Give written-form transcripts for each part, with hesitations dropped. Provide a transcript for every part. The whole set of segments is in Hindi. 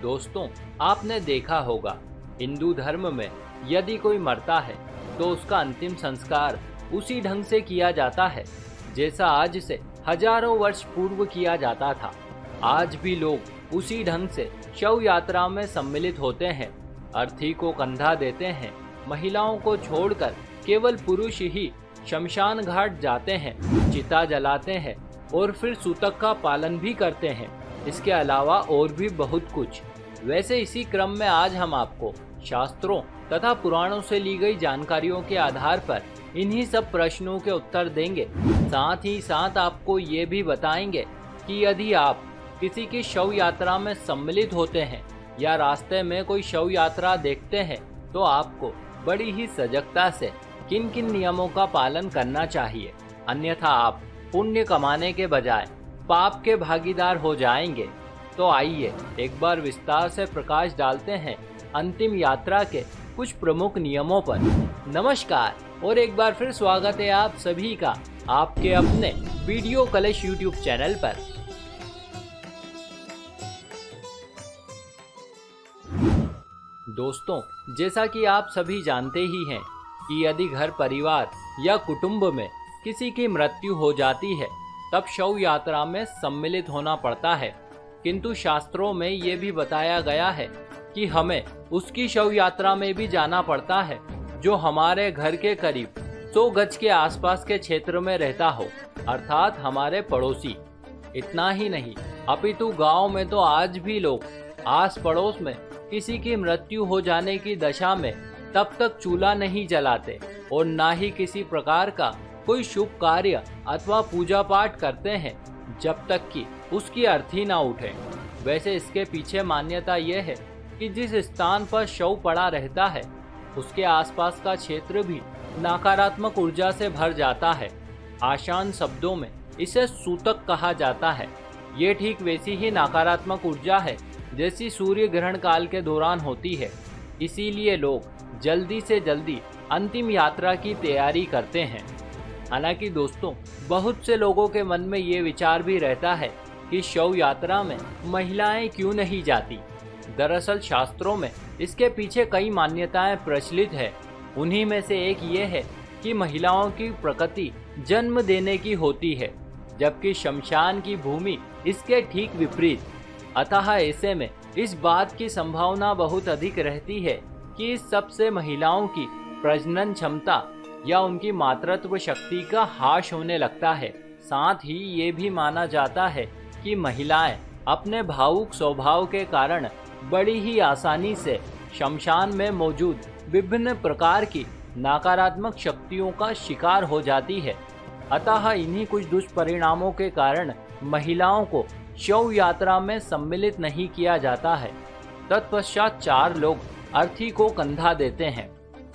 दोस्तों, आपने देखा होगा हिंदू धर्म में यदि कोई मरता है तो उसका अंतिम संस्कार उसी ढंग से किया जाता है जैसा आज से हजारों वर्ष पूर्व किया जाता था। आज भी लोग उसी ढंग से शव यात्रा में सम्मिलित होते हैं, अर्थी को कंधा देते हैं, महिलाओं को छोड़कर केवल पुरुष ही शमशान घाट जाते हैं, चिता जलाते हैं और फिर सूतक का पालन भी करते हैं। इसके अलावा और भी बहुत कुछ। वैसे इसी क्रम में आज हम आपको शास्त्रों तथा पुराणों से ली गई जानकारियों के आधार पर इन्हीं सब प्रश्नों के उत्तर देंगे। साथ ही साथ आपको ये भी बताएंगे कि यदि आप किसी की शव यात्रा में सम्मिलित होते हैं या रास्ते में कोई शव यात्रा देखते हैं तो आपको बड़ी ही सजगता से किन किन नियमों का पालन करना चाहिए, अन्यथा आप पुण्य कमाने के बजाय पाप के भागीदार हो जाएंगे। तो आइए एक बार विस्तार से प्रकाश डालते हैं अंतिम यात्रा के कुछ प्रमुख नियमों पर। नमस्कार और एक बार फिर स्वागत है आप सभी का आपके अपने वीडियो कलश यूट्यूब चैनल पर। दोस्तों, जैसा कि आप सभी जानते ही हैं कि यदि घर परिवार या कुटुंब में किसी की मृत्यु हो जाती है तब शव यात्रा में सम्मिलित होना पड़ता है, किंतु शास्त्रों में ये भी बताया गया है कि हमें उसकी शव यात्रा में भी जाना पड़ता है जो हमारे घर के करीब 100 गज के आसपास के क्षेत्र में रहता हो, अर्थात हमारे पड़ोसी। इतना ही नहीं, अपितु गांव में तो आज भी लोग आस पड़ोस में किसी की मृत्यु हो जाने की दशा में तब तक चूल्हा नहीं जलाते और ना ही किसी प्रकार का कोई शुभ कार्य अथवा पूजा पाठ करते हैं जब तक कि उसकी अर्थी ना उठे। वैसे इसके पीछे मान्यता यह है कि जिस स्थान पर शव पड़ा रहता है उसके आसपास का क्षेत्र भी नकारात्मक ऊर्जा से भर जाता है। आसान शब्दों में इसे सूतक कहा जाता है। ये ठीक वैसी ही नकारात्मक ऊर्जा है जैसी सूर्य ग्रहण काल के दौरान होती है। इसीलिए लोग जल्दी से जल्दी अंतिम यात्रा की तैयारी करते हैं। हालांकि दोस्तों, बहुत से लोगों के मन में ये विचार भी रहता है कि शव यात्रा में महिलाएं क्यों नहीं जाती। दरअसल शास्त्रों में इसके पीछे कई मान्यताएं प्रचलित है। उन्हीं में से एक ये है कि महिलाओं की प्रकृति जन्म देने की होती है, जबकि शमशान की भूमि इसके ठीक विपरीत। अतः ऐसे में इस बात की संभावना बहुत अधिक रहती है कि इस सब से महिलाओं की प्रजनन क्षमता या उनकी मातृत्व शक्ति का ह्रास होने लगता है। साथ ही ये भी माना जाता है कि महिलाएं अपने भावुक स्वभाव के कारण बड़ी ही आसानी से शमशान में मौजूद विभिन्न प्रकार की नकारात्मक शक्तियों का शिकार हो जाती है। अतः इन्हीं कुछ दुष्परिणामों के कारण महिलाओं को शव यात्रा में सम्मिलित नहीं किया जाता है। तत्पश्चात 4 लोग अर्थी को कंधा देते हैं।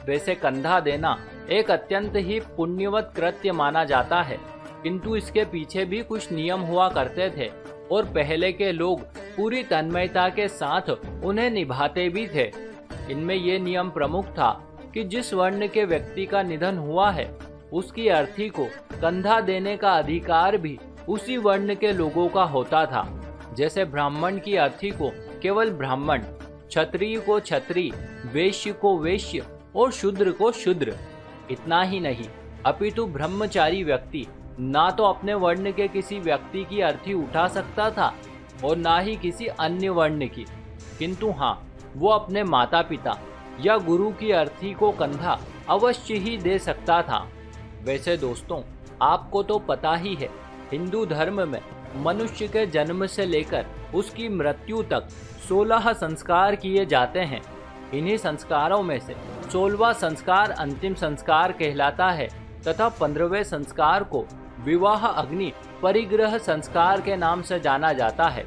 वैसे कंधा देना एक अत्यंत ही पुण्यवत कृत्य माना जाता है, किंतु इसके पीछे भी कुछ नियम हुआ करते थे और पहले के लोग पूरी तन्मयता के साथ उन्हें निभाते भी थे। इनमें ये नियम प्रमुख था कि जिस वर्ण के व्यक्ति का निधन हुआ है उसकी अर्थी को कंधा देने का अधिकार भी उसी वर्ण के लोगों का होता था। जैसे ब्राह्मण की अर्थी को केवल ब्राह्मण, क्षत्रिय को क्षत्रिय, वैश्य को वैश्य और शूद्र को शूद्र। इतना ही नहीं, अपितु ब्रह्मचारी व्यक्ति ना तो अपने वर्ण के किसी व्यक्ति की अर्थी उठा सकता था और ना ही किसी अन्य वर्ण की, किंतु हाँ, वो अपने माता पिता या गुरु की अर्थी को कंधा अवश्य ही दे सकता था। वैसे दोस्तों, आपको तो पता ही है, हिंदू धर्म में मनुष्य के जन्म से लेकर उसकी मृत्यु तक 16 संस्कार किए जाते हैं। इन्हीं संस्कारों में से 16वां संस्कार अंतिम संस्कार कहलाता है तथा 15वें संस्कार को विवाह अग्नि परिग्रह संस्कार के नाम से जाना जाता है।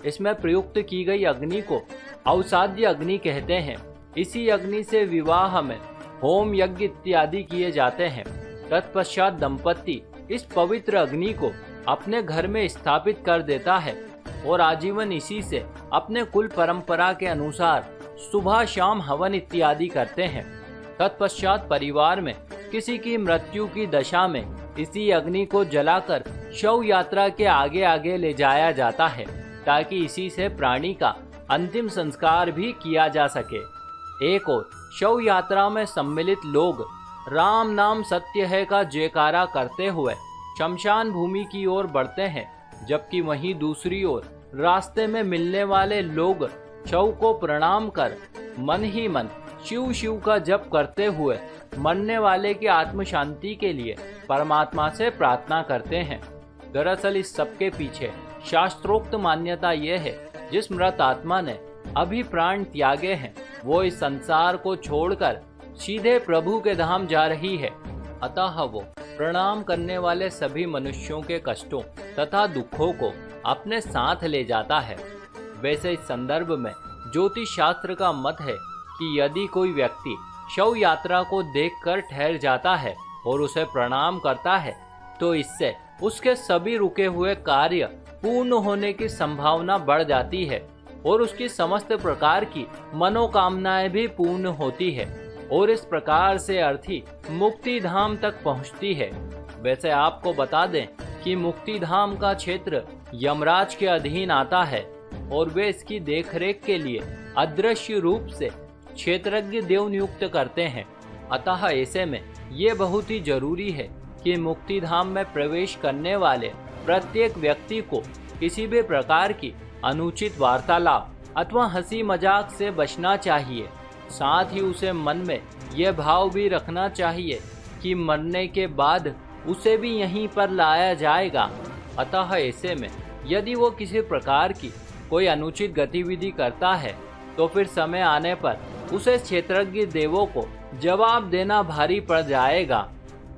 इसमें प्रयुक्त की गई अग्नि को अवसाद्य अग्नि कहते हैं। इसी अग्नि से विवाह में होम यज्ञ इत्यादि किए जाते हैं। तत्पश्चात दंपति इस पवित्र अग्नि को अपने घर में स्थापित कर देता है और आजीवन इसी से अपने कुल परंपरा के अनुसार सुबह शाम हवन इत्यादि करते हैं। तत्पश्चात परिवार में किसी की मृत्यु की दशा में इसी अग्नि को जलाकर शव यात्रा के आगे आगे ले जाया जाता है ताकि इसी से प्राणी का अंतिम संस्कार भी किया जा सके। एक और शव यात्रा में सम्मिलित लोग राम नाम सत्य है का जयकारा करते हुए शमशान भूमि की ओर बढ़ते हैं, जबकि वहीं दूसरी ओर रास्ते में मिलने वाले लोग शव को प्रणाम कर मन ही मन शिव शिव का जप करते हुए मरने वाले की आत्म शांति के लिए परमात्मा से प्रार्थना करते हैं। दरअसल इस सब के पीछे शास्त्रोक्त मान्यता यह है, जिस मृत आत्मा ने अभी प्राण त्यागे हैं वो इस संसार को छोड़कर सीधे प्रभु के धाम जा रही है, अतः वो प्रणाम करने वाले सभी मनुष्यों के कष्टों तथा दुखों को अपने साथ ले जाता है। वैसे इस संदर्भ में ज्योतिष शास्त्र का मत है कि यदि कोई व्यक्ति शव यात्रा को देखकर ठहर जाता है और उसे प्रणाम करता है तो इससे उसके सभी रुके हुए कार्य पूर्ण होने की संभावना बढ़ जाती है और उसकी समस्त प्रकार की मनोकामनाएं भी पूर्ण होती है और इस प्रकार से अर्थी मुक्ति धाम तक पहुंचती है। वैसे आपको बता दें कि मुक्ति धाम का क्षेत्र यमराज के अधीन आता है और वे इसकी देखरेख के लिए अदृश्य रूप से क्षेत्रज्ञ देव नियुक्त करते हैं। अतः ऐसे में ये बहुत ही जरूरी है कि मुक्ति धाम में प्रवेश करने वाले प्रत्येक व्यक्ति को किसी भी प्रकार की अनुचित वार्तालाप अथवा हंसी मजाक से बचना चाहिए। साथ ही उसे मन में यह भाव भी रखना चाहिए कि मरने के बाद उसे भी यहीं पर लाया जाएगा। अतः ऐसे में यदि वो किसी प्रकार की कोई अनुचित गतिविधि करता है तो फिर समय आने पर उसे क्षेत्रज्ञ देवों को जवाब देना भारी पड़ जाएगा।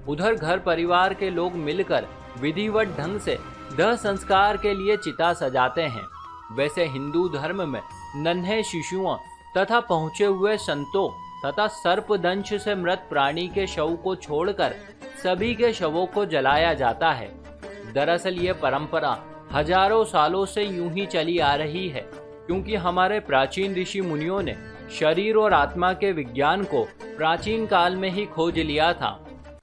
उधर घर परिवार के लोग मिलकर विधिवत ढंग से दाह संस्कार के लिए चिता सजाते हैं। वैसे हिंदू धर्म में नन्हे शिशुओं तथा पहुँचे हुए संतों तथा सर्पदंश से मृत प्राणी के शव को छोड़कर सभी के शवों को जलाया जाता है। दरअसल ये परंपरा हजारों सालों से यूं ही चली आ रही है, क्योंकि हमारे प्राचीन ऋषि मुनियों ने शरीर और आत्मा के विज्ञान को प्राचीन काल में ही खोज लिया था।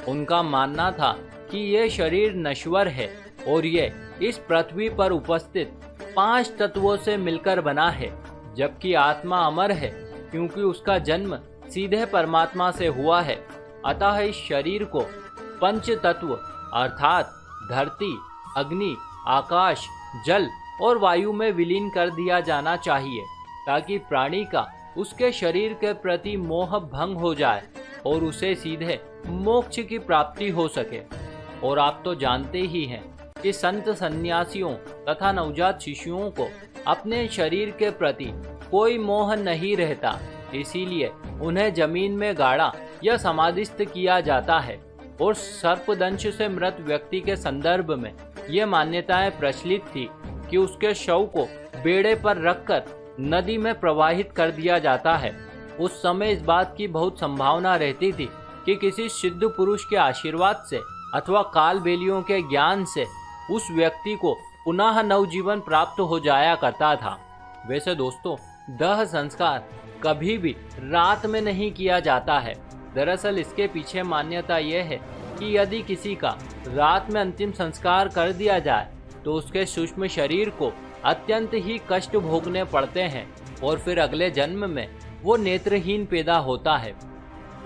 उनका मानना था कि ये शरीर नश्वर है और ये इस पृथ्वी पर उपस्थित 5 तत्वों से मिलकर बना है, जबकि आत्मा अमर है क्योंकि उसका जन्म सीधे परमात्मा से हुआ है। अतः इस शरीर को 5 तत्व अर्थात धरती, अग्नि, आकाश, जल और वायु में विलीन कर दिया जाना चाहिए, ताकि प्राणी का उसके शरीर के प्रति मोह भंग हो जाए और उसे सीधे मोक्ष की प्राप्ति हो सके। और आप तो जानते ही हैं कि संत सन्यासियों तथा नवजात शिशुओं को अपने शरीर के प्रति कोई मोह नहीं रहता, इसीलिए उन्हें जमीन में गाड़ा या समाधिस्थ किया जाता है। और सर्पदंश से मृत व्यक्ति के संदर्भ में ये मान्यताएं प्रचलित थी कि उसके शव को बेड़े पर रखकर नदी में प्रवाहित कर दिया जाता है। उस समय इस बात की बहुत संभावना रहती थी कि किसी सिद्ध पुरुष के आशीर्वाद से अथवा काल बेलियों के ज्ञान से उस व्यक्ति को पुनः नवजीवन प्राप्त हो जाया करता था। वैसे दोस्तों, दाह संस्कार कभी भी रात में नहीं किया जाता है। दरअसल इसके पीछे मान्यता यह है कि यदि किसी का रात में अंतिम संस्कार कर दिया जाए तो उसके सूक्ष्म शरीर को अत्यंत ही कष्ट भोगने पड़ते हैं और फिर अगले जन्म में वो नेत्रहीन पैदा होता है।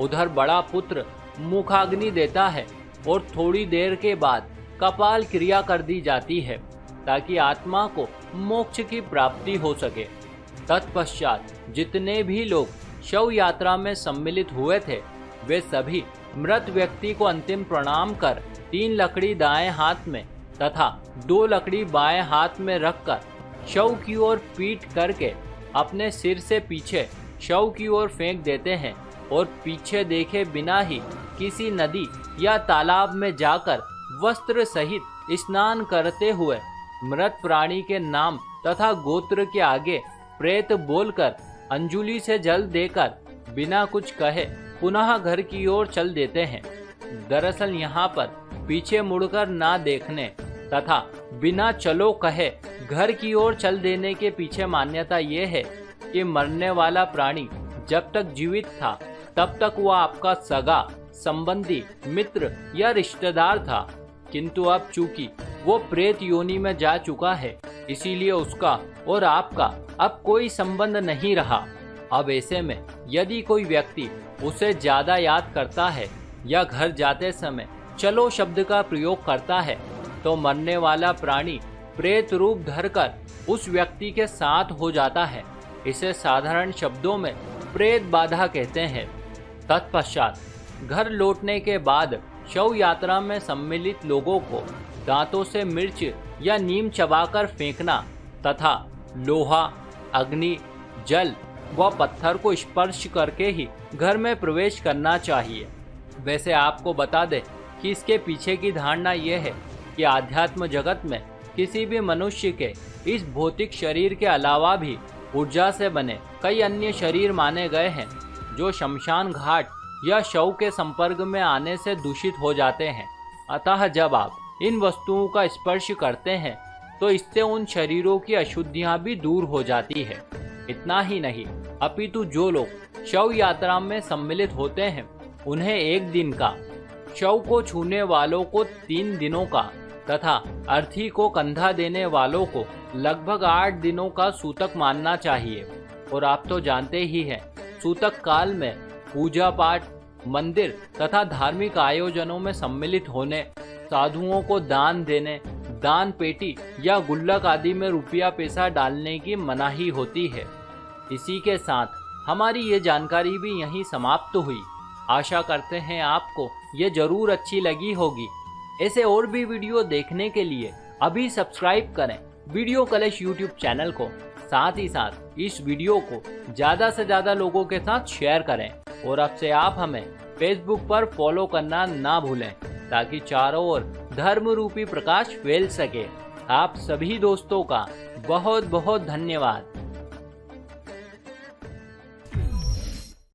उधर बड़ा पुत्र मुखाग्नि देता है और थोड़ी देर के बाद कपाल क्रिया कर दी जाती है ताकि आत्मा को मोक्ष की प्राप्ति हो सके। तत्पश्चात जितने भी लोग शव यात्रा में सम्मिलित हुए थे वे सभी मृत व्यक्ति को अंतिम प्रणाम कर 3 लकड़ी दाएं हाथ में तथा 2 लकड़ी बाएं हाथ में रखकर शव की ओर पीठ करके अपने सिर से पीछे शव की ओर फेंक देते हैं और पीछे देखे बिना ही किसी नदी या तालाब में जाकर वस्त्र सहित स्नान करते हुए मृत प्राणी के नाम तथा गोत्र के आगे प्रेत बोलकर अंजुली से जल देकर बिना कुछ कहे पुनः घर की ओर चल देते हैं। दरअसल यहाँ पर पीछे मुड़कर ना देखने तथा बिना चलो कहे घर की ओर चल देने के पीछे मान्यता ये है कि मरने वाला प्राणी जब तक जीवित था तब तक वह आपका सगा, संबंधी, मित्र या रिश्तेदार था, किंतु अब चूंकि वो प्रेत योनि में जा चुका है इसीलिए उसका और आपका अब कोई संबंध नहीं रहा। अब ऐसे में यदि कोई व्यक्ति उसे ज्यादा याद करता है या घर जाते समय चलो शब्द का प्रयोग करता है, तो मरने वाला प्राणी प्रेत रूप धरकर उस व्यक्ति के साथ हो जाता है। इसे साधारण शब्दों में प्रेत बाधा कहते हैं। तत्पश्चात घर लौटने के बाद शव यात्रा में सम्मिलित लोगों को दांतों से मिर्च या नीम चबाकर फेंकना तथा लोहा, अग्नि, जल व पत्थर को स्पर्श करके ही घर में प्रवेश करना चाहिए। वैसे आपको बता दें कि इसके पीछे की धारणा यह है कि आध्यात्म जगत में किसी भी मनुष्य के इस भौतिक शरीर के अलावा भी ऊर्जा से बने कई अन्य शरीर माने गए हैं, जो शमशान घाट या शव के संपर्क में आने से दूषित हो जाते हैं। अतः जब आप इन वस्तुओं का स्पर्श करते हैं तो इससे उन शरीरों की अशुद्धियां भी दूर हो जाती है। इतना ही नहीं, अपितु जो लोग शव यात्रा में सम्मिलित होते हैं उन्हें एक दिन का, शव को छूने वालों को 3 दिनों का तथा अर्थी को कंधा देने वालों को लगभग 8 दिनों का सूतक मानना चाहिए। और आप तो जानते ही हैं, सूतक काल में पूजा पाठ, मंदिर तथा धार्मिक आयोजनों में सम्मिलित होने, साधुओं को दान देने, दान पेटी या गुल्लक आदि में रुपया पैसा डालने की मनाही होती है। इसी के साथ हमारी ये जानकारी भी यहीं समाप्त हुई। आशा करते हैं आपको ये जरूर अच्छी लगी होगी। ऐसे और भी वीडियो देखने के लिए अभी सब्सक्राइब करें वीडियो कलेश यूट्यूब चैनल को। साथ ही साथ इस वीडियो को ज़्यादा से ज़्यादा लोगों के साथ शेयर करें और अब से आप हमें फेसबुक पर फॉलो करना ना भूलें, ताकि चारों ओर धर्म रूपी प्रकाश फैल सके। आप सभी दोस्तों का बहुत बहुत धन्यवाद।